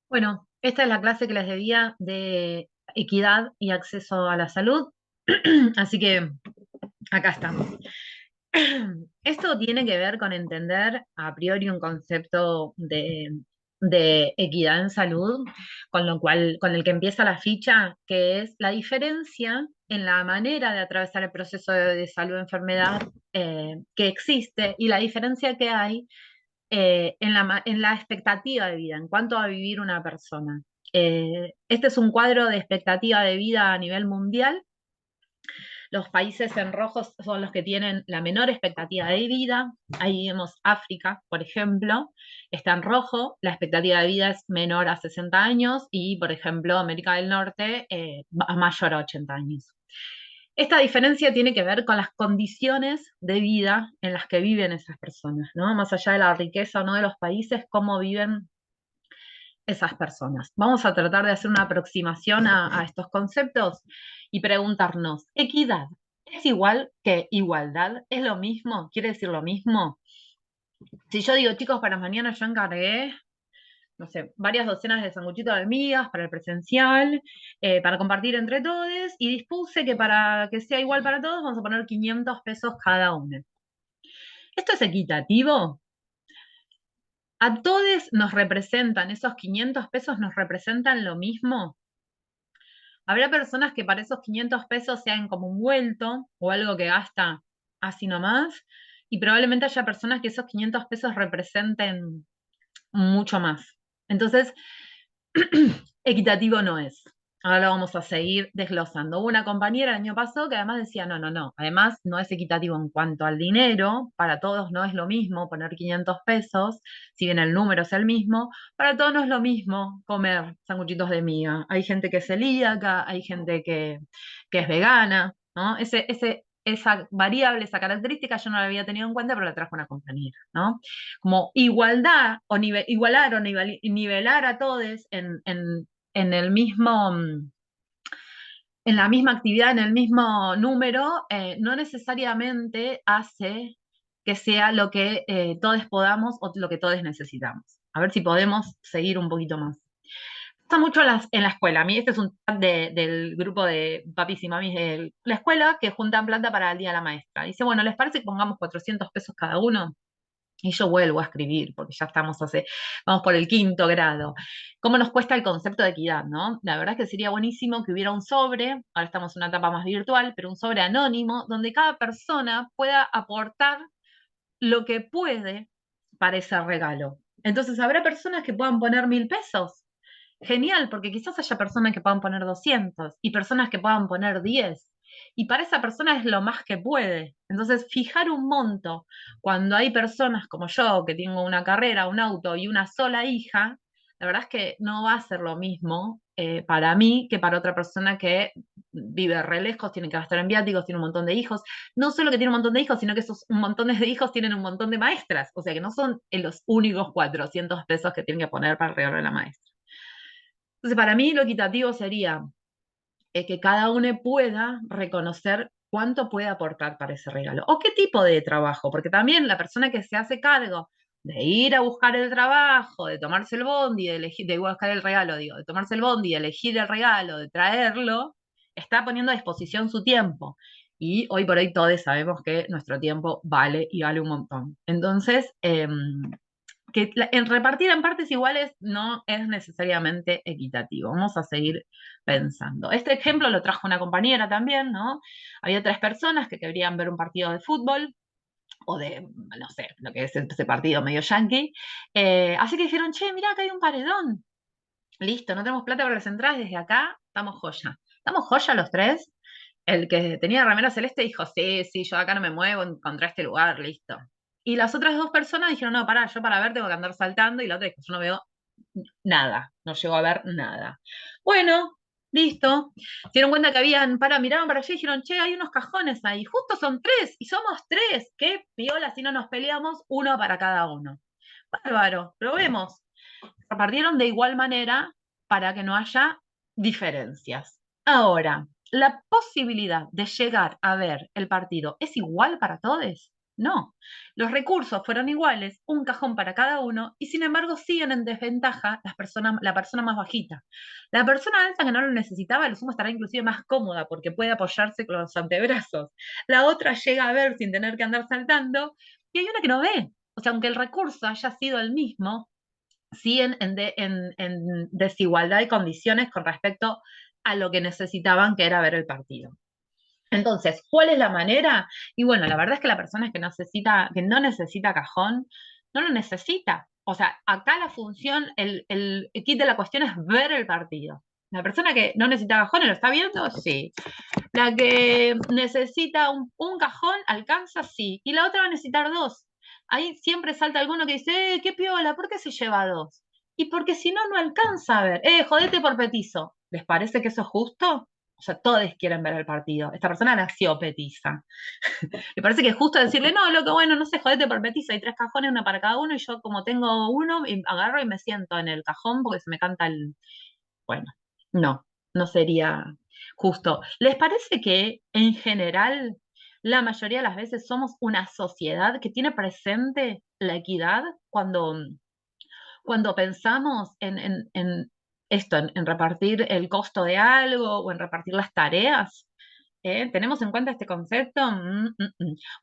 Bueno, esta es la clase que les debía de equidad y acceso a la salud, así que acá estamos. Esto tiene que ver con entender a priori un concepto de equidad en salud, con lo cual, con el que empieza la ficha, que es la diferencia en la manera de atravesar el proceso de salud-enfermedad que existe y la diferencia que hay en la expectativa de vida, en cuanto a vivir una persona. Este es un cuadro de expectativa de vida a nivel mundial. Los países en rojo son los que tienen la menor expectativa de vida. Ahí vemos África, por ejemplo, está en rojo, la expectativa de vida es menor a 60 años y, por ejemplo, América del Norte mayor a 80 años. Esta diferencia tiene que ver con las condiciones de vida en las que viven esas personas, ¿no? Más allá de la riqueza o no de los países, cómo viven esas personas. Vamos a tratar de hacer una aproximación a estos conceptos y preguntarnos, ¿equidad es igual que igualdad? ¿Es lo mismo? ¿Quiere decir lo mismo? Si yo digo, chicos, para mañana yo encargué, no sé, varias docenas de sanguchitos de almigas para el presencial, para compartir entre todos, y dispuse que para que sea igual para todos, vamos a poner 500 pesos cada uno. ¿Esto es equitativo? ¿A todos nos representan, esos 500 pesos nos representan lo mismo? Habrá personas que para esos 500 pesos sean como un vuelto o algo que gasta así nomás, y probablemente haya personas que esos 500 pesos representen mucho más. Entonces, equitativo no es. Ahora lo vamos a seguir desglosando. Hubo una compañera el año pasado que además decía, no, no, no, además no es equitativo en cuanto al dinero, para todos no es lo mismo poner 500 pesos, si bien el número es el mismo, para todos no es lo mismo comer sanguchitos de miga. Hay gente que es celíaca, hay gente que es vegana, ¿no? Esa variable, esa característica yo no la había tenido en cuenta, pero la trajo una compañera, ¿no? Como igualdad o igualar o nivelar a todos en el mismo, en la misma actividad, en el mismo número, no necesariamente hace que sea lo que todos podamos o lo que todos necesitamos. A ver si podemos seguir un poquito más. Pasa mucho en la escuela. A mí este es un chat del grupo de papis y mamis de la escuela que juntan plata para el Día de la Maestra. Dice, bueno, ¿les parece que pongamos 400 pesos cada uno? Y yo vuelvo a escribir, porque ya vamos por el quinto grado. ¿Cómo nos cuesta el concepto de equidad, no? La verdad es que sería buenísimo que hubiera un sobre, ahora estamos en una etapa más virtual, pero un sobre anónimo, donde cada persona pueda aportar lo que puede para ese regalo. Entonces, ¿habrá personas que puedan poner 1.000 pesos? Genial, porque quizás haya personas que puedan poner 200 y personas que puedan poner 10. Y para esa persona es lo más que puede. Entonces, fijar un monto cuando hay personas como yo, que tengo una carrera, un auto y una sola hija, la verdad es que no va a ser lo mismo para mí que para otra persona que vive re lejos, tiene que gastar en viáticos, tiene un montón de hijos. No solo que tiene un montón de hijos, sino que esos un montón de hijos tienen un montón de maestras. O sea que no son los únicos 400 pesos que tienen que poner para el regalo de la maestra. Entonces, para mí lo equitativo sería que cada uno pueda reconocer cuánto puede aportar para ese regalo o qué tipo de trabajo, porque también la persona que se hace cargo de ir a buscar el trabajo, de tomarse el bondi, de elegir, de buscar el regalo, digo, de tomarse el bondi, de elegir el regalo, de traerlo, está poniendo a disposición su tiempo. Y hoy por hoy todos sabemos que nuestro tiempo vale y vale un montón. Entonces, que en repartir en partes iguales no es necesariamente equitativo. Vamos a seguir pensando. Este ejemplo lo trajo una compañera también, ¿no? Había 3 personas que querían ver un partido de fútbol o de, no sé, lo que es ese partido medio yankee. Así que dijeron, che, mirá, acá hay un paredón. Listo, no tenemos plata para las entradas, desde acá estamos joya. ¿Estamos joya los tres? El que tenía remera celeste dijo, sí, sí, yo acá no me muevo, encontré este lugar, listo. Y las otras 2 personas dijeron, no, pará, yo para ver tengo que andar saltando, y la otra dijo, yo no veo nada, no llego a ver nada. Bueno, listo. Se dieron cuenta que miraron para allá y dijeron, che, hay unos cajones ahí, justo son 3, y somos 3, qué piola si no nos peleamos, uno para cada uno. Bárbaro, probemos. Repartieron de igual manera para que no haya diferencias. Ahora, ¿la posibilidad de llegar a ver el partido es igual para todos? No, los recursos fueron iguales, un cajón para cada uno, y sin embargo siguen en desventaja la persona más bajita. La persona alta que no lo necesitaba, a lo sumo estará inclusive más cómoda porque puede apoyarse con los antebrazos. La otra llega a ver sin tener que andar saltando, y hay una que no ve. O sea, aunque el recurso haya sido el mismo, siguen en desigualdad de condiciones con respecto a lo que necesitaban, que era ver el partido. Entonces, ¿cuál es la manera? Y bueno, la verdad es que la persona que no necesita cajón, no lo necesita. O sea, acá la función, el kit de la cuestión es ver el partido. La persona que no necesita cajón, ¿lo está viendo? Sí. La que necesita un cajón, alcanza, sí. Y la otra va a necesitar dos. Ahí siempre salta alguno que dice, qué piola, ¿por qué se lleva dos? Y porque si no, no alcanza a ver. Jodete por petizo. ¿Les parece que eso es justo? O sea, todos quieren ver el partido. Esta persona nació petiza. Me parece que es justo decirle, no, loco, bueno, no sé, jodete por petiza, hay tres cajones, uno para cada uno, y yo como tengo uno, agarro y me siento en el cajón porque se me canta el... Bueno, no, no sería justo. ¿Les parece que en general la mayoría de las veces somos una sociedad que tiene presente la equidad cuando pensamos en esto, en repartir el costo de algo o en repartir las tareas? ¿Tenemos en cuenta este concepto?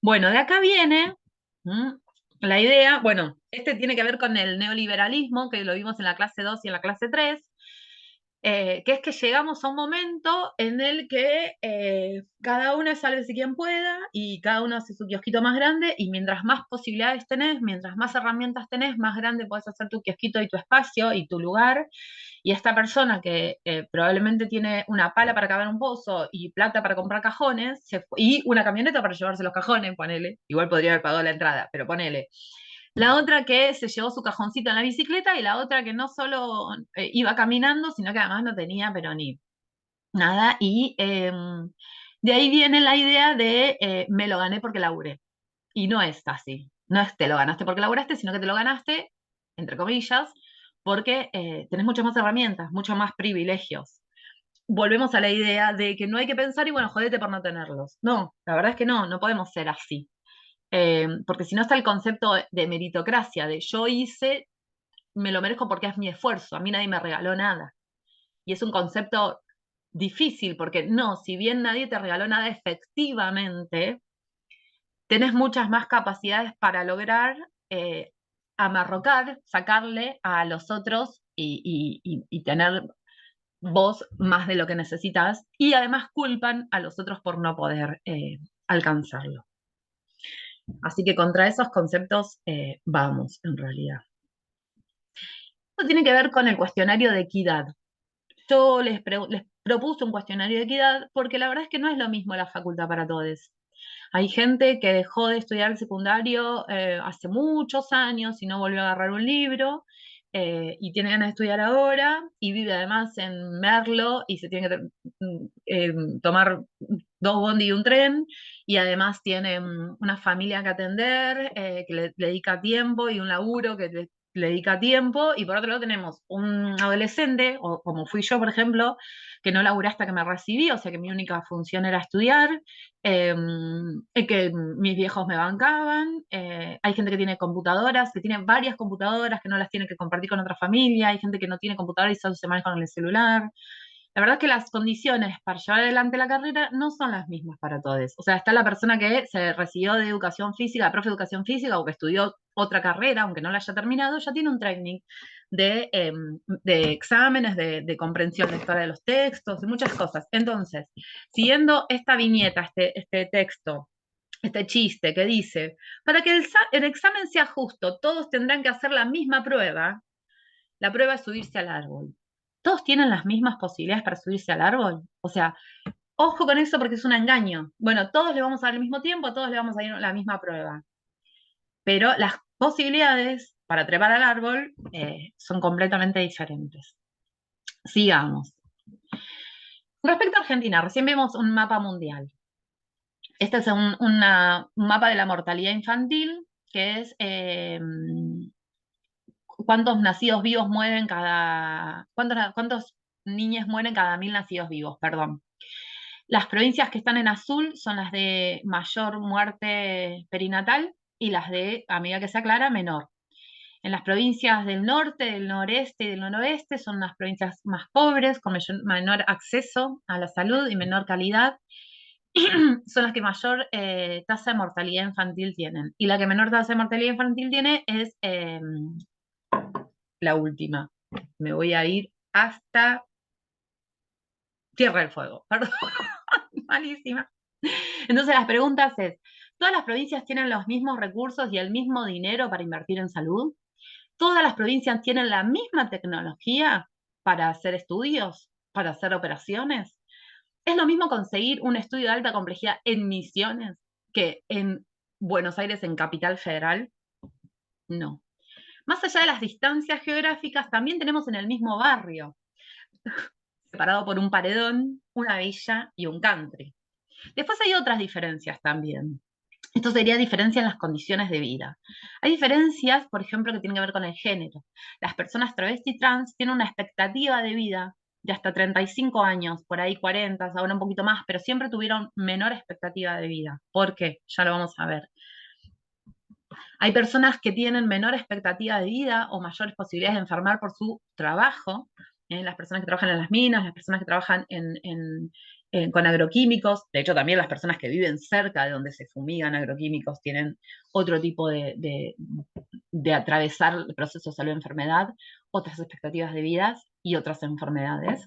Bueno, de acá viene mm, la idea, bueno, este tiene que ver con el neoliberalismo, que lo vimos en la clase 2 y en la clase 3, que es que llegamos a un momento en el que cada uno sálvese quien pueda y cada uno hace su kiosquito más grande y mientras más posibilidades tenés, mientras más herramientas tenés, más grande puedes hacer tu kiosquito y tu espacio y tu lugar. Y esta persona que probablemente tiene una pala para cavar un pozo y plata para comprar cajones y una camioneta para llevarse los cajones, ponele, igual podría haber pagado la entrada, pero ponele. La otra que se llevó su cajoncito en la bicicleta y la otra que no solo iba caminando, sino que además no tenía, pero ni nada. Y de ahí viene la idea de me lo gané porque laburé. Y no es así. No es te lo ganaste porque laburaste, sino que te lo ganaste, entre comillas, porque tenés muchas más herramientas, muchos más privilegios. Volvemos a la idea de que no hay que pensar y bueno, jodete por no tenerlos. No, la verdad es que no, no podemos ser así. Porque si no está el concepto de meritocracia, de yo hice, me lo merezco porque es mi esfuerzo, a mí nadie me regaló nada. Y es un concepto difícil porque no, si bien nadie te regaló nada efectivamente, tenés muchas más capacidades para lograr amarrocar, sacarle a los otros y tener vos más de lo que necesitas y además culpan a los otros por no poder alcanzarlo. Así que contra esos conceptos vamos, en realidad. Esto tiene que ver con el cuestionario de equidad. Yo les propuse un cuestionario de equidad porque la verdad es que no es lo mismo la facultad para todos. Hay gente que dejó de estudiar el secundario hace muchos años y no volvió a agarrar un libro y tiene ganas de estudiar ahora y vive además en Merlo y se tiene que tomar dos bondi y un tren y además tiene una familia que atender que le dedica tiempo y un laburo que le dedica tiempo y por otro lado tenemos un adolescente, o como fui yo por ejemplo, que no laburé hasta que me recibí, o sea que mi única función era estudiar, eh, que mis viejos me bancaban, hay gente que tiene computadoras, que tiene varias computadoras que no las tiene que compartir con otra familia, hay gente que no tiene computadora y solo se maneja con el celular. La verdad es que las condiciones para llevar adelante la carrera no son las mismas para todos. O sea, está la persona que se recibió de educación física, profe de educación física, o que estudió otra carrera, aunque no la haya terminado, ya tiene un training de exámenes, de comprensión lectora de los textos, de muchas cosas. Entonces, siguiendo esta viñeta, este texto, este chiste que dice, para que el examen sea justo, todos tendrán que hacer la misma prueba, la prueba es subirse al árbol. ¿Todos tienen las mismas posibilidades para subirse al árbol? O sea, ojo con eso porque es un engaño. Bueno, todos le vamos a dar el mismo tiempo, todos le vamos a ir a la misma prueba. Pero las posibilidades para trepar al árbol son completamente diferentes. Sigamos. Respecto a Argentina, recién vimos un mapa mundial. Este es un mapa de la mortalidad infantil, que es cuántos nacidos vivos mueren cuántos niños mueren cada 1000 nacidos vivos, perdón. Las provincias que están en azul son las de mayor muerte perinatal y las de, a medida que se aclara, menor. En las provincias del norte, del noreste y del noroeste son las provincias más pobres, con menor acceso a la salud y menor calidad. Son las que mayor tasa de mortalidad infantil tienen. Y la que menor tasa de mortalidad infantil tiene es la última. Me voy a ir hasta Tierra del Fuego. Perdón, malísima. Entonces las preguntas es, ¿todas las provincias tienen los mismos recursos y el mismo dinero para invertir en salud? ¿Todas las provincias tienen la misma tecnología para hacer estudios, para hacer operaciones? ¿Es lo mismo conseguir un estudio de alta complejidad en Misiones que en Buenos Aires, en Capital Federal? No. Más allá de las distancias geográficas, también tenemos en el mismo barrio, separado por un paredón, una villa y un country. Después hay otras diferencias también. Esto sería diferencia en las condiciones de vida. Hay diferencias, por ejemplo, que tienen que ver con el género. Las personas travesti trans tienen una expectativa de vida de hasta 35 años, por ahí 40, ahora un poquito más, pero siempre tuvieron menor expectativa de vida. ¿Por qué? Ya lo vamos a ver. Hay personas que tienen menor expectativa de vida o mayores posibilidades de enfermar por su trabajo. Las personas que trabajan en las minas, las personas que trabajan con agroquímicos. De hecho, también las personas que viven cerca de donde se fumigan agroquímicos tienen otro tipo de atravesar el proceso de salud y enfermedad, otras expectativas de vida y otras enfermedades.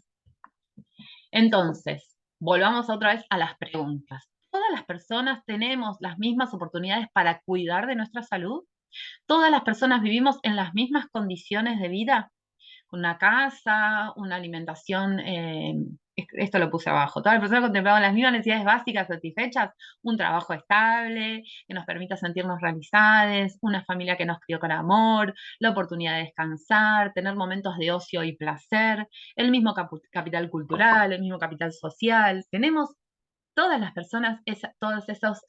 Entonces, volvamos otra vez a las preguntas. ¿Todas las personas tenemos las mismas oportunidades para cuidar de nuestra salud? ¿Todas las personas vivimos en las mismas condiciones de vida? Una casa, una alimentación, esto lo puse abajo. Todas las personas contemplaban las mismas necesidades básicas satisfechas, un trabajo estable, que nos permita sentirnos realizados, una familia que nos crió con amor, la oportunidad de descansar, tener momentos de ocio y placer, el mismo capital cultural, el mismo capital social. ¿Tenemos todas las personas todos esos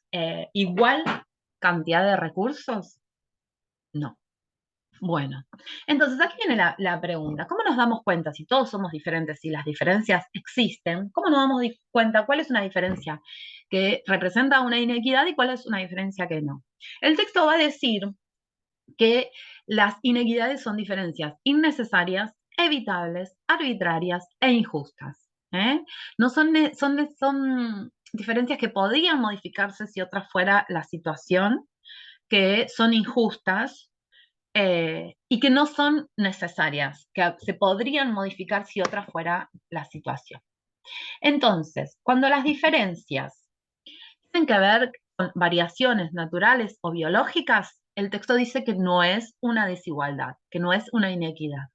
igual cantidad de recursos? No. Bueno, entonces aquí viene la pregunta, ¿cómo nos damos cuenta si todos somos diferentes, si las diferencias existen? ¿Cómo nos damos cuenta cuál es una diferencia que representa una inequidad y cuál es una diferencia que no? El texto va a decir que las inequidades son diferencias innecesarias, evitables, arbitrarias e injustas. No son diferencias que podrían modificarse si otra fuera la situación, que son injustas y que no son necesarias, que se podrían modificar si otra fuera la situación. Entonces, cuando las diferencias tienen que ver con variaciones naturales o biológicas, el texto dice que no es una desigualdad, que no es una inequidad.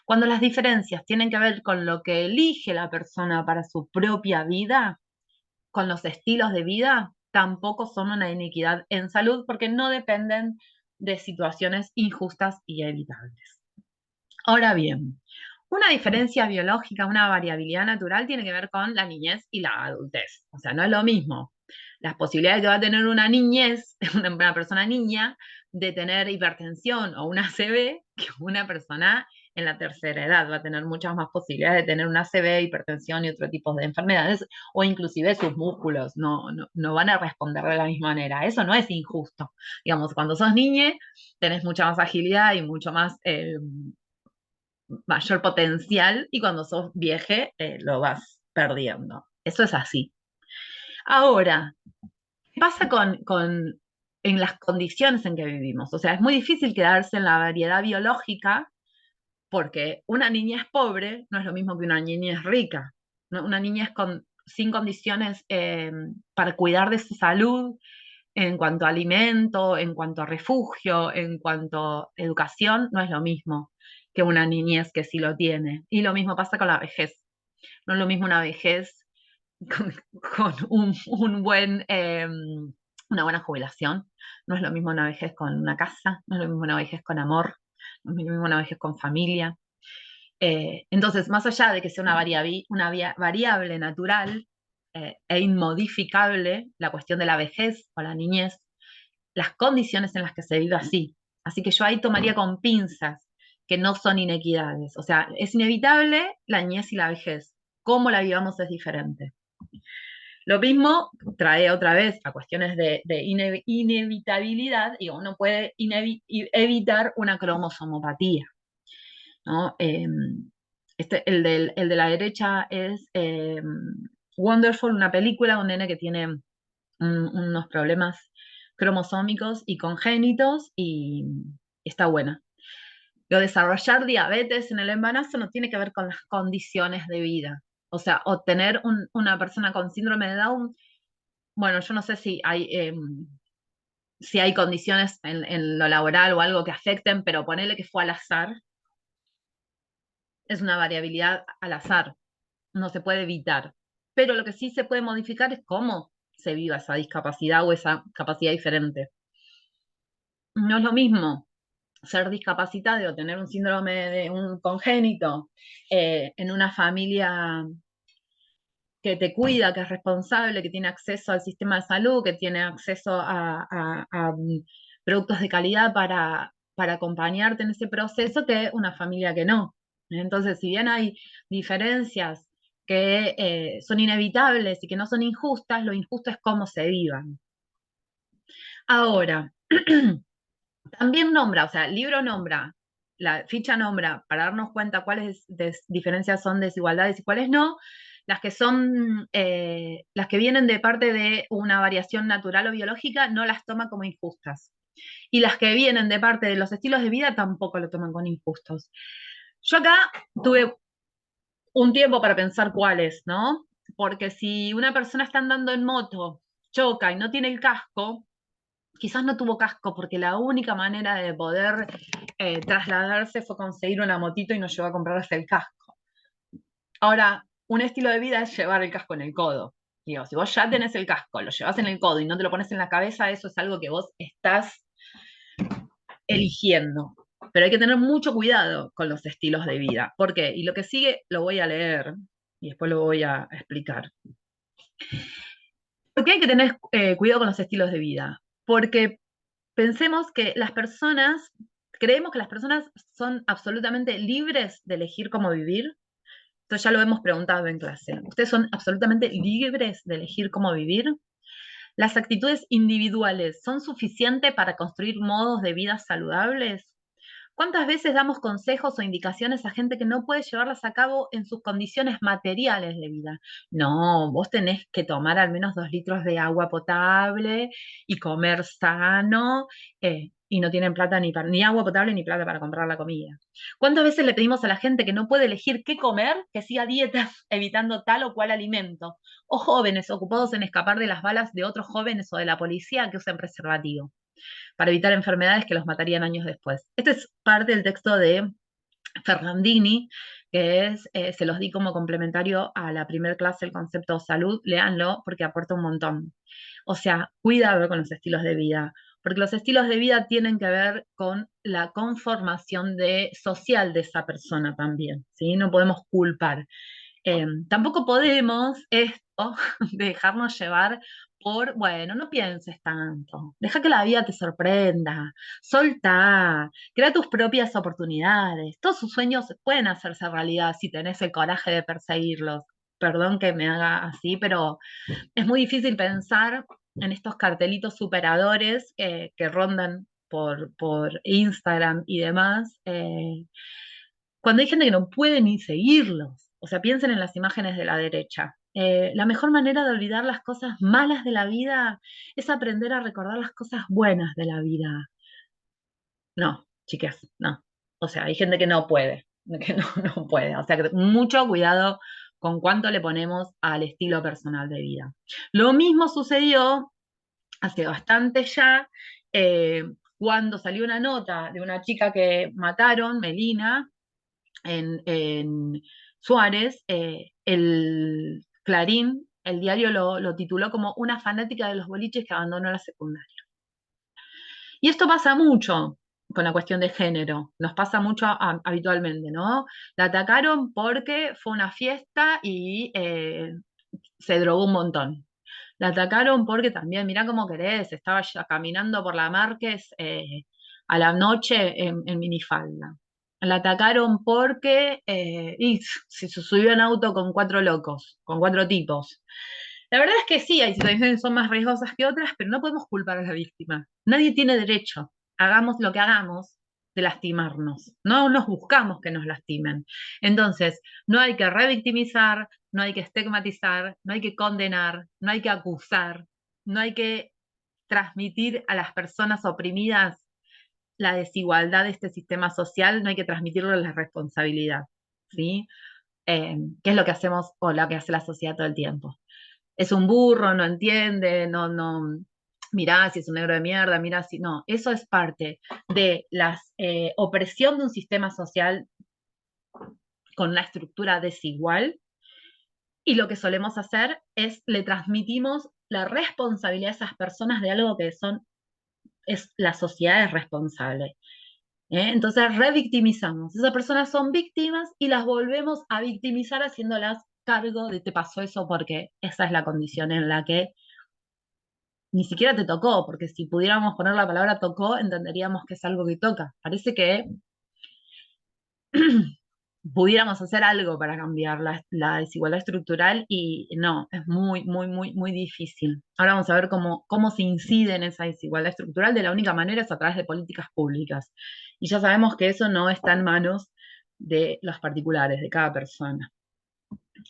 Cuando las diferencias tienen que ver con lo que elige la persona para su propia vida, con los estilos de vida, tampoco son una inequidad en salud porque no dependen de situaciones injustas y evitables. Ahora bien, una diferencia biológica, una variabilidad natural tiene que ver con la niñez y la adultez. O sea, no es lo mismo las posibilidades que va a tener una niñez, una persona niña, de tener hipertensión o una ACV que una persona en la tercera edad va a tener muchas más posibilidades de tener una ACV, hipertensión y otro tipo de enfermedades, o inclusive sus músculos no van a responder de la misma manera. Eso no es injusto. Digamos, cuando sos niña tenés mucha más agilidad y mucho más mayor potencial y cuando sos vieje lo vas perdiendo. Eso es así. Ahora, ¿qué pasa en las condiciones en que vivimos? O sea, es muy difícil quedarse en la variedad biológica porque una niña es pobre no es lo mismo que una niña es rica. ¿No? Una niña es sin condiciones para cuidar de su salud en cuanto a alimento, en cuanto a refugio, en cuanto a educación, no es lo mismo que una niñez que sí lo tiene. Y lo mismo pasa con la vejez. No es lo mismo una vejez con una buena jubilación, no es lo mismo una vejez con una casa, no es lo mismo una vejez con amor, no es lo mismo una vejez con familia. Entonces, más allá de que sea una variable natural e inmodificable, la cuestión de la vejez o la niñez, las condiciones en las que se vive así. Así que yo ahí tomaría con pinzas que no son inequidades. O sea, es inevitable la niñez y la vejez. Cómo la vivamos es diferente. Lo mismo trae otra vez a cuestiones de inevitabilidad, y uno puede evitar una cromosomopatía, ¿no? El de la derecha es Wonderful, una película de un nene que tiene unos problemas cromosómicos y congénitos y está buena. Lo desarrollar diabetes en el embarazo no tiene que ver con las condiciones de vida. O sea, o tener una persona con síndrome de Down, bueno, yo no sé si hay condiciones en lo laboral o algo que afecten, pero ponele que fue al azar, es una variabilidad al azar, no se puede evitar. Pero lo que sí se puede modificar es cómo se viva esa discapacidad o esa capacidad diferente. No es lo mismo ser discapacitado o tener un síndrome de un congénito en una familia que te cuida, que es responsable, que tiene acceso al sistema de salud, que tiene acceso a productos de calidad para acompañarte en ese proceso, que una familia que no. Entonces, si bien hay diferencias que son inevitables y que no son injustas, lo injusto es cómo se vivan. Ahora, también nombra, o sea, el libro nombra, la ficha nombra, para darnos cuenta cuáles diferencias son desigualdades y cuáles no, las que son, las que vienen de parte de una variación natural o biológica, no las toma como injustas. Y las que vienen de parte de los estilos de vida tampoco lo toman como injustos. Yo acá tuve un tiempo para pensar cuáles, ¿no? Porque si una persona está andando en moto, choca y no tiene el casco, quizás no tuvo casco porque la única manera de poder trasladarse fue conseguir una motito y no llegó a comprarse el casco. Ahora, un estilo de vida es llevar el casco en el codo. Digo, si vos ya tenés el casco, lo llevas en el codo y no te lo pones en la cabeza, eso es algo que vos estás eligiendo. Pero hay que tener mucho cuidado con los estilos de vida. ¿Por qué? Y lo que sigue lo voy a leer y después lo voy a explicar. ¿Por qué hay que tener cuidado con los estilos de vida? Porque pensemos que las personas, creemos que las personas son absolutamente libres de elegir cómo vivir. Esto ya lo hemos preguntado en clase. ¿Ustedes son absolutamente libres de elegir cómo vivir? ¿Las actitudes individuales son suficientes para construir modos de vida saludables? ¿Cuántas veces damos consejos o indicaciones a gente que no puede llevarlas a cabo en sus condiciones materiales de vida? No, vos tenés que tomar al menos 2 litros de agua potable y comer sano, y no tienen plata ni agua potable ni plata para comprar la comida. ¿Cuántas veces le pedimos a la gente que no puede elegir qué comer, que siga dietas evitando tal o cual alimento? O jóvenes ocupados en escapar de las balas de otros jóvenes o de la policía que usen preservativo para evitar enfermedades que los matarían años después. Este es parte del texto de Fernandini, que es, se los di como complementario a la primer clase, el concepto de salud, léanlo porque aporta un montón. O sea, cuidado con los estilos de vida, porque los estilos de vida tienen que ver con la conformación social de esa persona también, ¿sí? No podemos culpar. Tampoco podemos esto dejarnos llevar por, bueno, no pienses tanto, deja que la vida te sorprenda, soltá, crea tus propias oportunidades, todos sus sueños pueden hacerse realidad si tenés el coraje de perseguirlos. Perdón que me haga así, pero es muy difícil pensar en estos cartelitos superadores que rondan por Instagram y demás, cuando hay gente que no puede ni seguirlos. O sea, piensen en las imágenes de la derecha. La mejor manera de olvidar las cosas malas de la vida es aprender a recordar las cosas buenas de la vida. No, chicas, no. O sea, hay gente que no puede, que no, no puede. O sea, que mucho cuidado con cuánto le ponemos al estilo personal de vida. Lo mismo sucedió hace bastante ya, cuando salió una nota de una chica que mataron, Melina, en Suárez, el Clarín, el diario lo tituló como una fanática de los boliches que abandonó la secundaria. Y esto pasa mucho con la cuestión de género, nos pasa mucho habitualmente, ¿no? La atacaron porque fue una fiesta y se drogó un montón. La atacaron porque también, mirá cómo querés, estaba ya caminando por la Márquez a la noche en minifalda. La atacaron porque se subió en auto con 4 locos, con 4 tipos. La verdad es que sí, hay situaciones que son más riesgosas que otras, pero no podemos culpar a la víctima. Nadie tiene derecho, hagamos lo que hagamos, de lastimarnos. No nos buscamos que nos lastimen. Entonces, no hay que revictimizar, no hay que estigmatizar, no hay que condenar, no hay que acusar, no hay que transmitir a las personas oprimidas la desigualdad de este sistema social, no hay que transmitirle la responsabilidad, ¿sí? ¿Qué es lo que hacemos o lo que hace la sociedad todo el tiempo? Es un burro, no entiende, no, mirá si es un negro de mierda, mirá si, no, eso es parte de la opresión de un sistema social con una estructura desigual y lo que solemos hacer es le transmitimos la responsabilidad a esas personas de algo que son, es la sociedad es responsable. Entonces revictimizamos. Esas personas son víctimas y las volvemos a victimizar haciéndolas cargo de te pasó eso porque esa es la condición en la que ni siquiera te tocó, porque si pudiéramos poner la palabra tocó, entenderíamos que es algo que toca. Parece que pudiéramos hacer algo para cambiar la desigualdad estructural y no, es muy, muy, muy, muy difícil. Ahora vamos a ver cómo se incide en esa desigualdad estructural. De la única manera es a través de políticas públicas. Y ya sabemos que eso no está en manos de los particulares, de cada persona.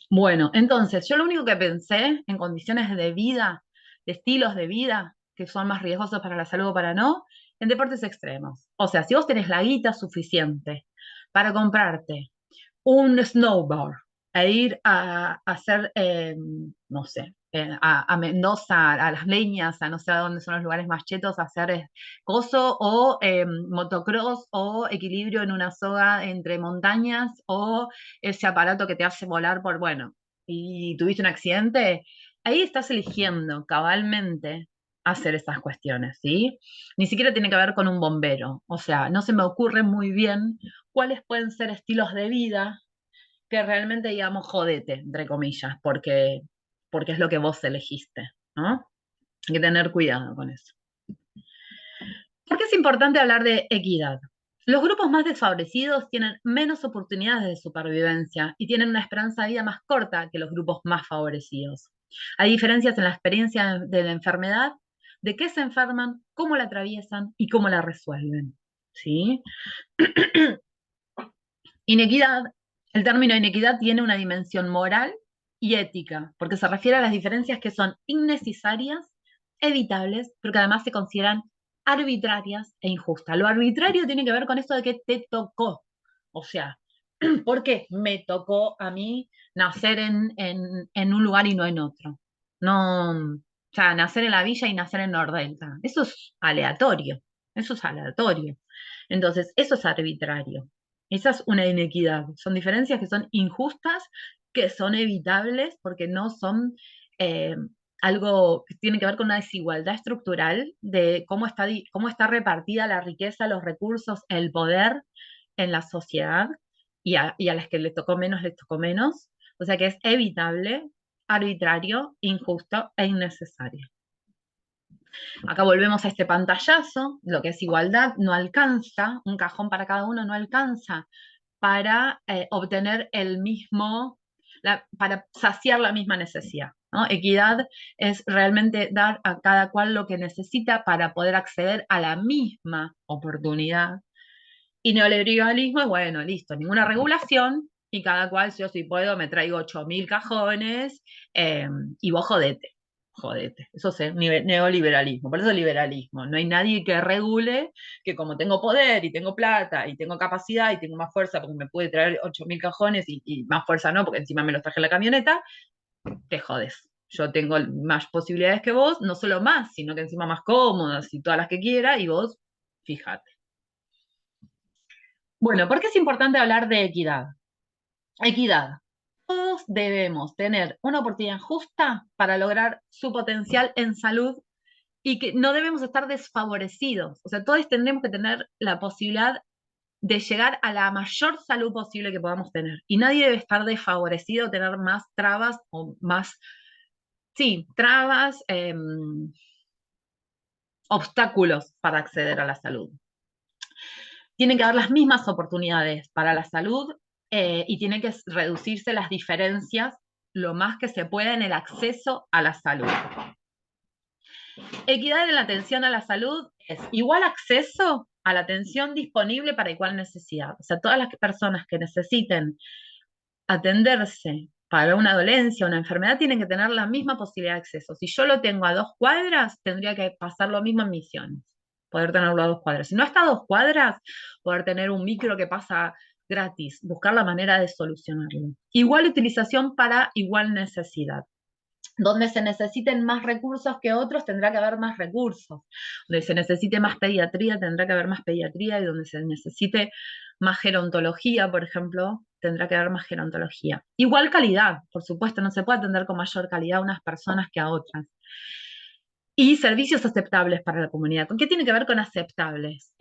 Bueno, entonces, yo lo único que pensé en condiciones de vida, de estilos de vida, que son más riesgosos para la salud o para no, en deportes extremos. O sea, si vos tenés la guita suficiente para comprarte un snowboard e ir a hacer, no sé, a Mendoza, a Las Leñas, a no sé a dónde son los lugares más chetos, a hacer coso o motocross o equilibrio en una soga entre montañas o ese aparato que te hace volar por, bueno, y tuviste un accidente, ahí estás eligiendo cabalmente hacer esas cuestiones, ¿sí? Ni siquiera tiene que ver con un bombero, o sea, no se me ocurre muy bien cuáles pueden ser estilos de vida que realmente digamos jodete, entre comillas, porque es lo que vos elegiste, ¿no? Hay que tener cuidado con eso. ¿Por qué es importante hablar de equidad? Los grupos más desfavorecidos tienen menos oportunidades de supervivencia y tienen una esperanza de vida más corta que los grupos más favorecidos. Hay diferencias en la experiencia de la enfermedad, de qué se enferman, cómo la atraviesan y cómo la resuelven. ¿Sí? Inequidad, el término inequidad tiene una dimensión moral y ética, porque se refiere a las diferencias que son innecesarias, evitables, pero que además se consideran arbitrarias e injustas. Lo arbitrario tiene que ver con esto de que te tocó. O sea, ¿por qué me tocó a mí nacer en un lugar y no en otro? No, o sea, nacer en la villa y nacer en Nordelta. Eso es aleatorio. Eso es aleatorio. Entonces, eso es arbitrario. Esa es una inequidad. Son diferencias que son injustas, que son evitables porque no son eh, algo que tiene que ver con una desigualdad estructural de cómo está repartida la riqueza, los recursos, el poder en la sociedad y a las que les tocó menos, les tocó menos. O sea que es evitable, arbitrario, injusto e innecesario. Acá volvemos a este pantallazo, lo que es igualdad no alcanza, un cajón para cada uno no alcanza para obtener el mismo, para saciar la misma necesidad, ¿no? Equidad es realmente dar a cada cual lo que necesita para poder acceder a la misma oportunidad. Y neoliberalismo es, bueno, listo, ninguna regulación y cada cual, si yo sí puedo, me traigo 8.000 cajones y vos jodete. Jodete, eso es neoliberalismo, por eso es liberalismo. No hay nadie que regule que como tengo poder y tengo plata y tengo capacidad y tengo más fuerza porque me puede traer 8.000 cajones y más fuerza no, porque encima me los traje en la camioneta, te jodes. Yo tengo más posibilidades que vos, no solo más, sino que encima más cómodas y todas las que quiera y vos, fíjate. Bueno, ¿por qué es importante hablar de equidad? Equidad. Todos debemos tener una oportunidad justa para lograr su potencial en salud y que no debemos estar desfavorecidos. O sea, todos tendremos que tener la posibilidad de llegar a la mayor salud posible que podamos tener. Y nadie debe estar desfavorecido, tener más trabas o más, sí, trabas, obstáculos para acceder a la salud. Tienen que haber las mismas oportunidades para la salud y tienen que reducirse las diferencias lo más que se pueda en el acceso a la salud. Equidad en la atención a la salud es igual acceso a la atención disponible para igual necesidad. O sea, todas las personas que necesiten atenderse para una dolencia, una enfermedad, tienen que tener la misma posibilidad de acceso. Si yo lo tengo a 2 cuadras, tendría que pasar lo mismo en Misiones, poder tenerlo a 2 cuadras. Si no está a 2 cuadras, poder tener un micro que pasa gratis, buscar la manera de solucionarlo. Igual utilización para igual necesidad. Donde se necesiten más recursos que otros, tendrá que haber más recursos. Donde se necesite más pediatría, tendrá que haber más pediatría. Y donde se necesite más gerontología, por ejemplo, tendrá que haber más gerontología. Igual calidad, por supuesto, no se puede atender con mayor calidad a unas personas que a otras. Y servicios aceptables para la comunidad. ¿Con qué tiene que ver con aceptables?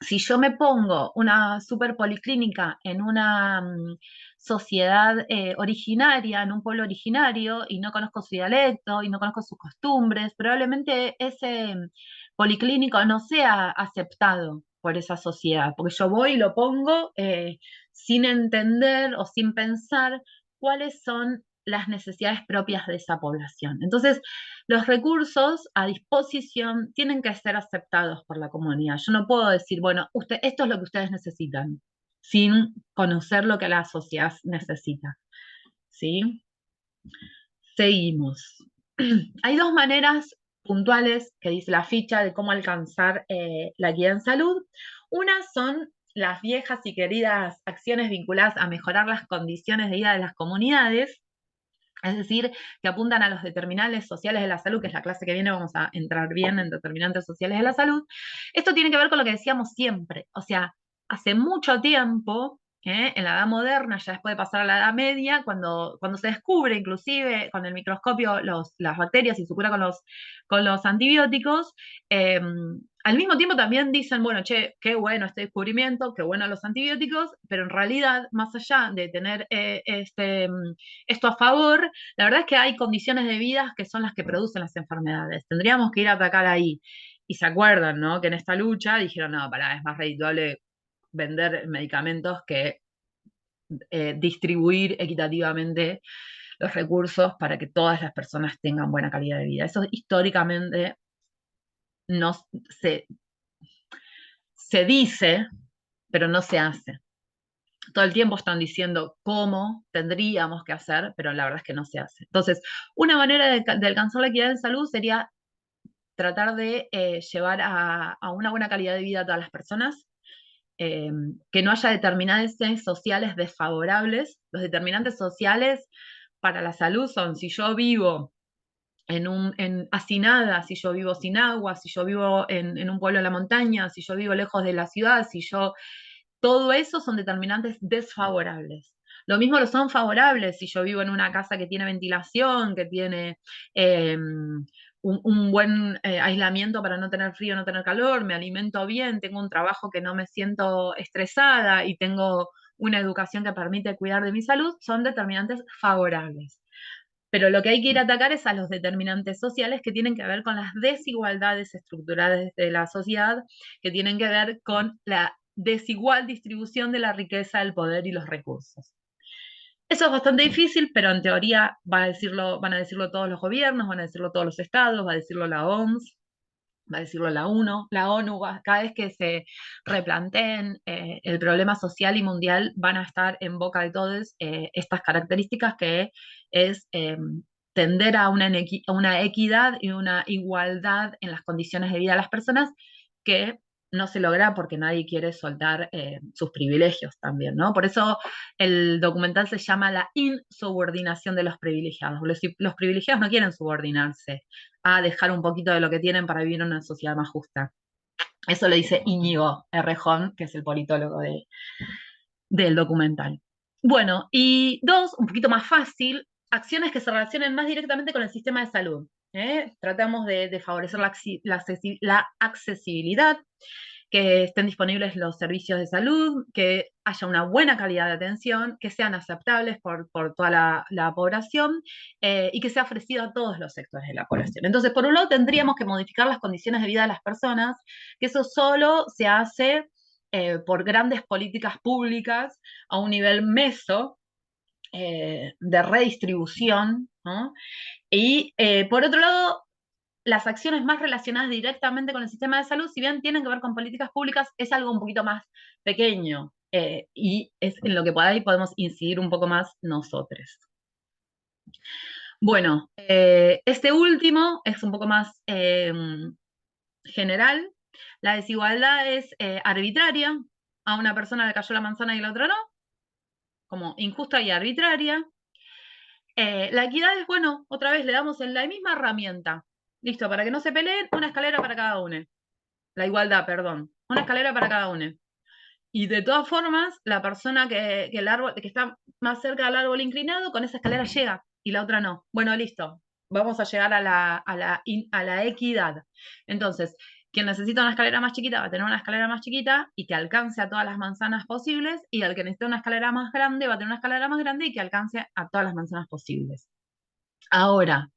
Si yo me pongo una super policlínica en una sociedad originaria, en un pueblo originario, y no conozco su dialecto, y no conozco sus costumbres, probablemente ese policlínico no sea aceptado por esa sociedad, porque yo voy y lo pongo sin entender o sin pensar cuáles son las necesidades propias de esa población. Entonces, los recursos a disposición tienen que ser aceptados por la comunidad. Yo no puedo decir, bueno, esto es lo que ustedes necesitan, sin conocer lo que la sociedad necesita. ¿Sí? Seguimos. Hay 2 maneras puntuales que dice la ficha de cómo alcanzar la equidad en salud. Una son las viejas y queridas acciones vinculadas a mejorar las condiciones de vida de las comunidades, es decir, que apuntan a los determinantes sociales de la salud, que es la clase que viene, vamos a entrar bien en determinantes sociales de la salud. Esto tiene que ver con lo que decíamos siempre, o sea, hace mucho tiempo, en la edad moderna, ya después de pasar a la edad media, cuando se descubre inclusive con el microscopio las bacterias y su cura con los antibióticos, eh, al mismo tiempo también dicen, bueno, che, qué bueno este descubrimiento, qué bueno los antibióticos, pero en realidad, más allá de tener esto a favor, la verdad es que hay condiciones de vida que son las que producen las enfermedades. Tendríamos que ir a atacar ahí. Y se acuerdan, ¿no? Que en esta lucha dijeron, no, pará, es más redituable vender medicamentos que distribuir equitativamente los recursos para que todas las personas tengan buena calidad de vida. Eso históricamente no se dice, pero no se hace. Todo el tiempo están diciendo cómo tendríamos que hacer, pero la verdad es que no se hace. Entonces, una manera de alcanzar la equidad en salud sería tratar de llevar a una buena calidad de vida a todas las personas, que no haya determinantes sociales desfavorables. Los determinantes sociales para la salud son si yo vivo hacinada, si yo vivo sin agua, si yo vivo en un pueblo en la montaña, si yo vivo lejos de la ciudad, todo eso son determinantes desfavorables. Lo mismo lo son favorables si yo vivo en una casa que tiene ventilación, que tiene un buen aislamiento para no tener frío, no tener calor, me alimento bien, tengo un trabajo que no me siento estresada y tengo una educación que permite cuidar de mi salud, son determinantes favorables. Pero lo que hay que ir a atacar es a los determinantes sociales que tienen que ver con las desigualdades estructurales de la sociedad, que tienen que ver con la desigual distribución de la riqueza, el poder y los recursos. Eso es bastante difícil, pero en teoría van a decirlo todos los gobiernos, van a decirlo todos los estados, va a decirlo la OMS, va a decirlo la ONU, cada vez que se replanteen el problema social y mundial, van a estar en boca de todos estas características que es tender a una equidad y una igualdad en las condiciones de vida de las personas que no se logra porque nadie quiere soltar sus privilegios también, ¿no? Por eso el documental se llama La insubordinación de los privilegiados. Los privilegiados no quieren subordinarse a dejar un poquito de lo que tienen para vivir en una sociedad más justa. Eso lo dice Íñigo Errejón, que es el politólogo del documental. Bueno, y 2, un poquito más fácil, acciones que se relacionen más directamente con el sistema de salud. Tratamos de favorecer la accesibilidad, que estén disponibles los servicios de salud, que haya una buena calidad de atención, que sean aceptables por toda la población y que sea ofrecido a todos los sectores de la población. Entonces, por un lado, tendríamos que modificar las condiciones de vida de las personas, que eso solo se hace por grandes políticas públicas a un nivel meso, de redistribución, ¿no? Y por otro lado, las acciones más relacionadas directamente con el sistema de salud, si bien tienen que ver con políticas públicas, es algo un poquito más pequeño, y es en lo que por ahí podemos incidir un poco más nosotros. Bueno, este último es un poco más general. La desigualdad es arbitraria. A una persona le cayó la manzana y a la otra no, como injusta y arbitraria. La equidad es, bueno, otra vez le damos en la misma herramienta. Listo, para que no se peleen, una escalera para cada uno. La igualdad, perdón. Una escalera para cada uno. Y de todas formas, la persona el árbol, que está más cerca del árbol inclinado, con esa escalera llega y la otra no. Bueno, listo. Vamos a llegar a la equidad. Entonces, quien necesita una escalera más chiquita va a tener una escalera más chiquita y que alcance a todas las manzanas posibles, y el que necesita una escalera más grande va a tener una escalera más grande y que alcance a todas las manzanas posibles. Ahora,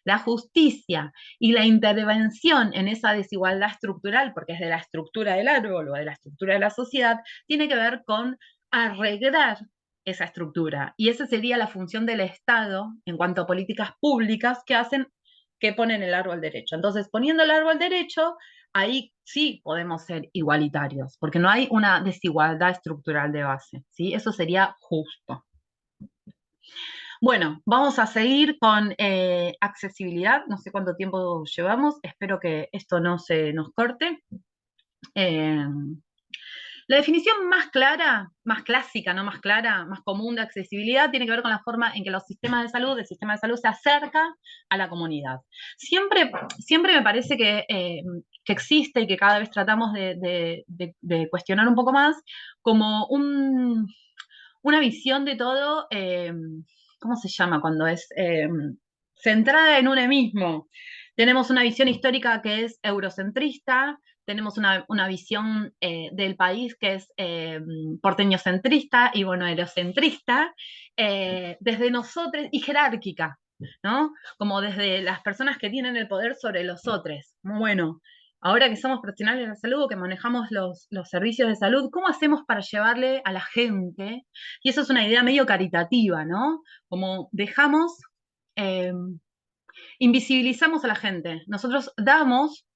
la justicia y la intervención en esa desigualdad estructural, porque es de la estructura del árbol o de la estructura de la sociedad, tiene que ver con arreglar esa estructura. Y esa sería la función del Estado en cuanto a políticas públicas que ponen el árbol derecho. Entonces, poniendo el árbol derecho, ahí sí podemos ser igualitarios, porque no hay una desigualdad estructural de base, ¿sí? Eso sería justo. Bueno, vamos a seguir con accesibilidad. No sé cuánto tiempo llevamos. Espero que esto no se nos corte. Eh, la definición más clara, más clásica, no más clara, más común de accesibilidad tiene que ver con la forma en que los sistemas de salud, el sistema de salud se acerca a la comunidad. Siempre me parece que existe y que cada vez tratamos de cuestionar un poco más como una visión de todo, ¿cómo se llama cuando es centrada en uno mismo? Tenemos una visión histórica que es eurocentrista, tenemos una visión del país que es porteñocentrista y bonaerocentrista, desde nosotros, y jerárquica, ¿no? Como desde las personas que tienen el poder sobre los otros. Bueno, ahora que somos profesionales de la salud, que manejamos los servicios de salud, ¿cómo hacemos para llevarle a la gente? Y eso es una idea medio caritativa, ¿no? Como invisibilizamos a la gente. Nosotros damos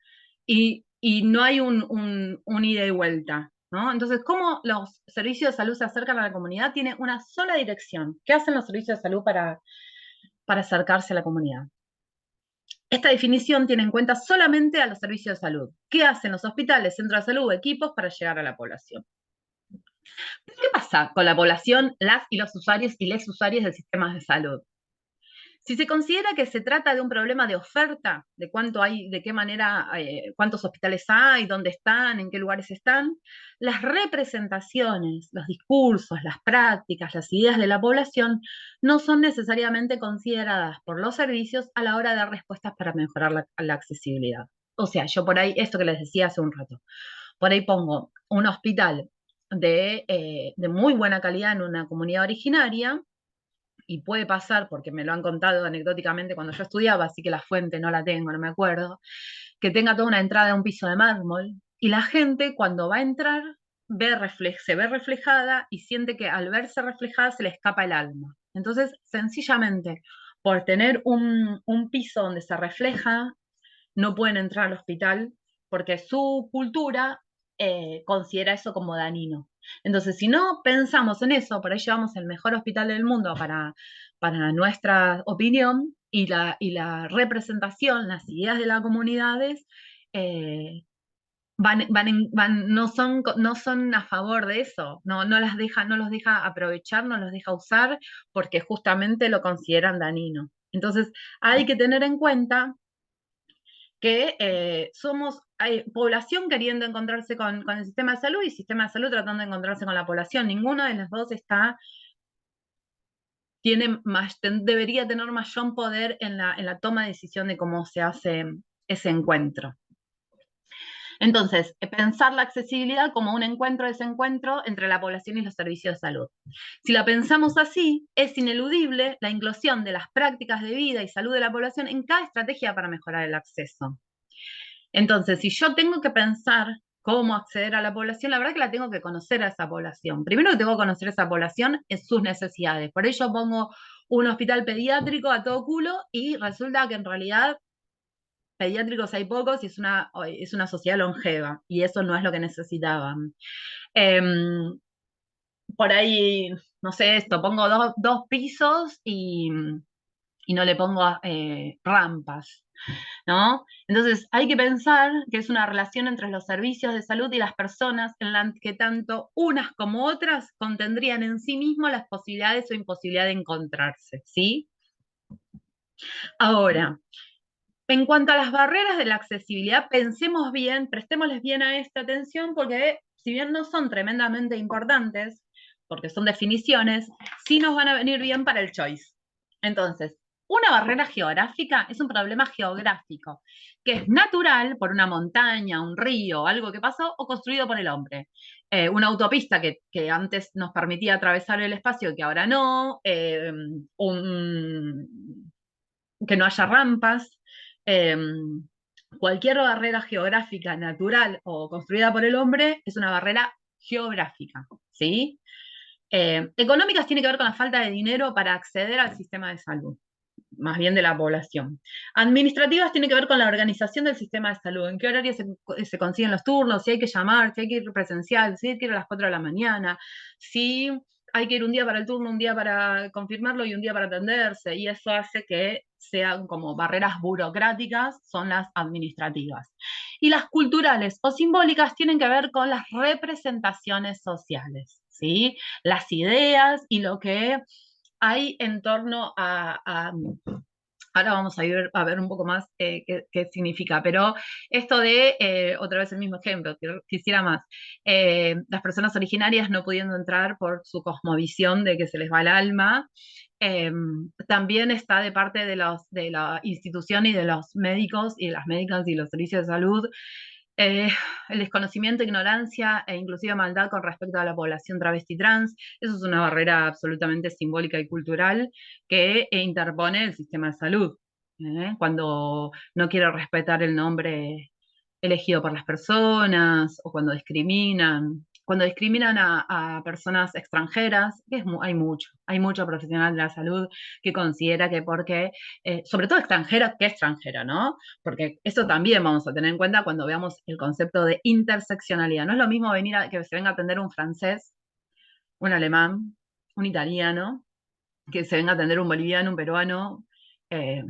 y no hay un ida y vuelta, ¿no? Entonces, ¿cómo los servicios de salud se acercan a la comunidad? Tiene una sola dirección. ¿Qué hacen los servicios de salud para acercarse a la comunidad? Esta definición tiene en cuenta solamente a los servicios de salud. ¿Qué hacen los hospitales, centros de salud, equipos para llegar a la población? ¿Qué pasa con la población, las y los usuarios y les usuarios del sistema de salud? Si se considera que se trata de un problema de oferta, de cuánto hay, de qué manera, cuántos hospitales hay, dónde están, en qué lugares están, las representaciones, los discursos, las prácticas, las ideas de la población no son necesariamente consideradas por los servicios a la hora de dar respuestas para mejorar la accesibilidad. O sea, yo por ahí, esto que les decía hace un rato, por ahí pongo un hospital de muy buena calidad en una comunidad originaria, y puede pasar, porque me lo han contado anecdóticamente cuando yo estudiaba, así que la fuente no la tengo, no me acuerdo, que tenga toda una entrada a un piso de mármol, y la gente cuando va a entrar se ve reflejada y siente que al verse reflejada se le escapa el alma. Entonces, sencillamente, por tener un piso donde se refleja, no pueden entrar al hospital porque su cultura considera eso como dañino. Entonces, si no pensamos en eso, por ahí llevamos el mejor hospital del mundo para nuestra opinión, y la representación, las ideas de las comunidades, no son a favor de eso, no los deja aprovechar, no los deja usar, porque justamente lo consideran dañino. Entonces, hay que tener en cuenta que hay población queriendo encontrarse con el sistema de salud y sistema de salud tratando de encontrarse con la población. Ninguno de los dos debería tener mayor poder en la toma de decisión de cómo se hace ese encuentro. Entonces, pensar la accesibilidad como un encuentro-desencuentro entre la población y los servicios de salud. Si la pensamos así, es ineludible la inclusión de las prácticas de vida y salud de la población en cada estrategia para mejorar el acceso. Entonces, si yo tengo que pensar cómo acceder a la población, la verdad que la tengo que conocer a esa población. Primero que tengo que conocer a esa población es sus necesidades. Por ello pongo un hospital pediátrico a todo culo y resulta que en realidad pediátricos hay pocos y es una sociedad longeva y eso no es lo que necesitaban. Em, por ahí, no sé, esto, pongo dos pisos y no le pongo rampas, ¿no? Entonces hay que pensar que es una relación entre los servicios de salud y las personas en la que tanto unas como otras contendrían en sí mismo las posibilidades o imposibilidad de encontrarse, ¿sí? Ahora, en cuanto a las barreras de la accesibilidad, pensemos bien, prestémosles bien a esta atención, porque si bien no son tremendamente importantes, porque son definiciones, sí nos van a venir bien para el choice. Entonces, una barrera geográfica es un problema geográfico, que es natural por una montaña, un río, algo que pasó, o construido por el hombre. Una autopista que antes nos permitía atravesar el espacio y que ahora no, que no haya rampas, eh, cualquier barrera geográfica natural o construida por el hombre es una barrera geográfica, ¿sí? Económicas tiene que ver con la falta de dinero para acceder al sistema de salud, más bien de la población. Administrativas tiene que ver con la organización del sistema de salud, en qué horario se consiguen los turnos, si hay que llamar, si hay que ir presencial, si hay que ir a las 4 de la mañana, si hay que ir un día para el turno, un día para confirmarlo y un día para atenderse, y eso hace que sean como barreras burocráticas, son las administrativas. Y las culturales o simbólicas tienen que ver con las representaciones sociales, ¿sí? Las ideas y lo que hay en torno ahora vamos a ver un poco más qué significa, pero esto de, otra vez el mismo ejemplo, quisiera más, las personas originarias no pudiendo entrar por su cosmovisión de que se les va el alma, eh, también está de parte de la institución y de los médicos y de las médicas y los servicios de salud, eh, el desconocimiento, ignorancia e inclusive maldad con respecto a la población travesti trans. Eso es una barrera absolutamente simbólica y cultural que interpone el sistema de salud, cuando no quiere respetar el nombre elegido por las personas o cuando discriminan a personas extranjeras, que hay mucho profesional de la salud que considera que porque, sobre todo extranjera, ¿qué extranjera, no? Porque eso también vamos a tener en cuenta cuando veamos el concepto de interseccionalidad. No es lo mismo que se venga a atender un francés, un alemán, un italiano, que se venga a atender un boliviano, un peruano, eh,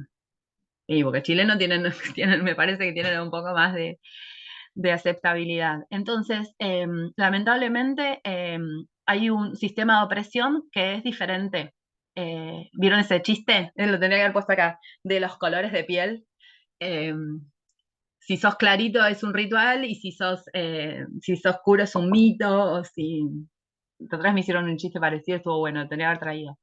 y porque chilenos me parece que tienen un poco más de aceptabilidad. Entonces, lamentablemente, hay un sistema de opresión que es diferente. ¿Vieron ese chiste? Lo tendría que haber puesto acá, de los colores de piel. Eh, si sos clarito es un ritual y si sos oscuro es un mito, o si... Otras me hicieron un chiste parecido, estuvo bueno, tendría que haber traído.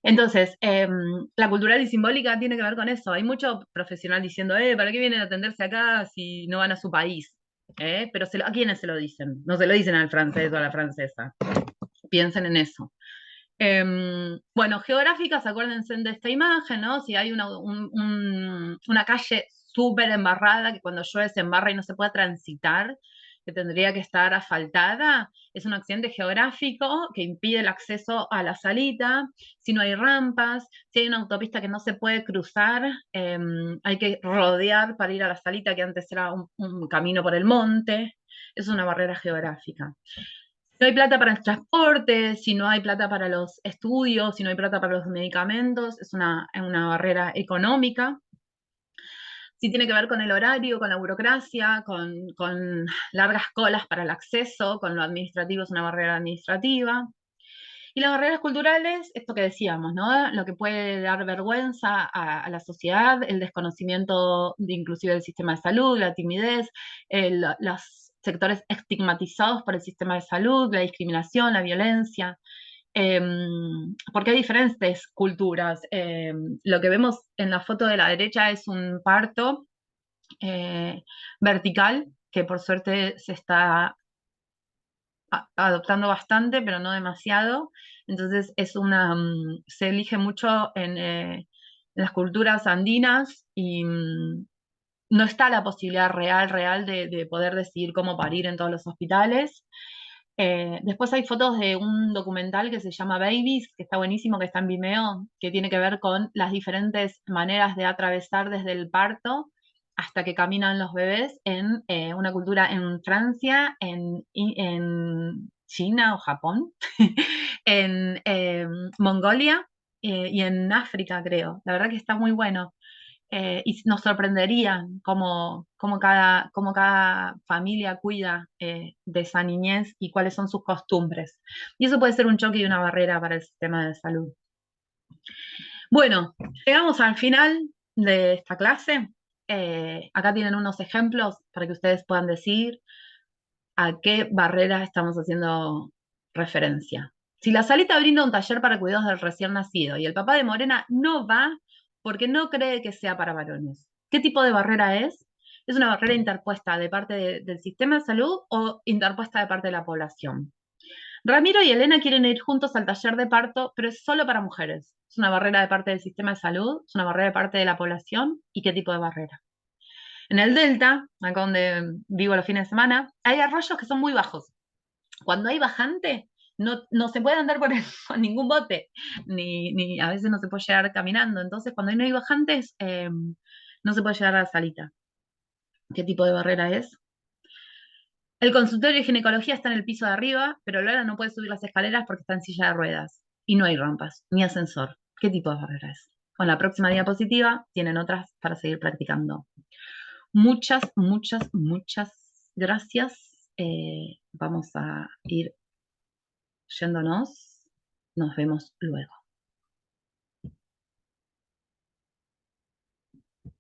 Entonces, la cultural y simbólica tiene que ver con eso. Hay mucho profesional diciendo, ¿para qué vienen a atenderse acá si no van a su país? Pero ¿a quiénes se lo dicen? No se lo dicen al francés o a la francesa. Piensen en eso. Bueno, geográficas, acuérdense de esta imagen, ¿no? Si hay una calle súper embarrada, que cuando llueve se embarra y no se puede transitar, que tendría que estar asfaltada, es un accidente geográfico que impide el acceso a la salita. Si no hay rampas, si hay una autopista que no se puede cruzar, hay que rodear para ir a la salita, que antes era un camino por el monte. Es una barrera geográfica. Si no hay plata para el transporte, si no hay plata para los estudios, si no hay plata para los medicamentos, es una barrera económica. Si tiene que ver con el horario, con la burocracia, con largas colas para el acceso, con lo administrativo es una barrera administrativa. Y las barreras culturales, esto que decíamos, ¿no? Lo que puede dar vergüenza a la sociedad, el desconocimiento inclusive del sistema de salud, la timidez, los sectores estigmatizados por el sistema de salud, la discriminación, la violencia. Porque hay diferentes culturas. Lo que vemos en la foto de la derecha es un parto eh, vertical, que por suerte se está adoptando bastante, pero no demasiado. Entonces se elige mucho en las culturas andinas y no está la posibilidad real de poder decidir cómo parir en todos los hospitales. Después hay fotos de un documental que se llama Babies, que está buenísimo, que está en Vimeo, que tiene que ver con las diferentes maneras de atravesar desde el parto hasta que caminan los bebés en una cultura en Francia, en China o Japón, en Mongolia y en África, creo. La verdad que está muy bueno. Y nos sorprendería cómo cada familia cuida de esa niñez y cuáles son sus costumbres. Y eso puede ser un choque y una barrera para el sistema de salud. Bueno, llegamos al final de esta clase. Acá tienen unos ejemplos para que ustedes puedan decir a qué barreras estamos haciendo referencia. Si la salita brinda un taller para cuidados del recién nacido y el papá de Morena no va porque no cree que sea para varones, ¿qué tipo de barrera es? ¿Es una barrera interpuesta de parte del sistema de salud o interpuesta de parte de la población? Ramiro y Elena quieren ir juntos al taller de parto, pero es solo para mujeres. ¿Es una barrera de parte del sistema de salud? ¿Es una barrera de parte de la población? ¿Y qué tipo de barrera? En el Delta, acá donde vivo los fines de semana, hay arroyos que son muy bajos. Cuando hay bajante, no se puede andar con ningún bote, ni a veces no se puede llegar caminando. Entonces, cuando no hay bajantes, no se puede llegar a la salita. ¿Qué tipo de barrera es? El consultorio de ginecología está en el piso de arriba, pero Lola no puede subir las escaleras porque está en silla de ruedas. Y no hay rampas, ni ascensor. ¿Qué tipo de barrera es? Con la próxima diapositiva tienen otras para seguir practicando. Muchas gracias. Vamos a ir yéndonos. Nos vemos luego.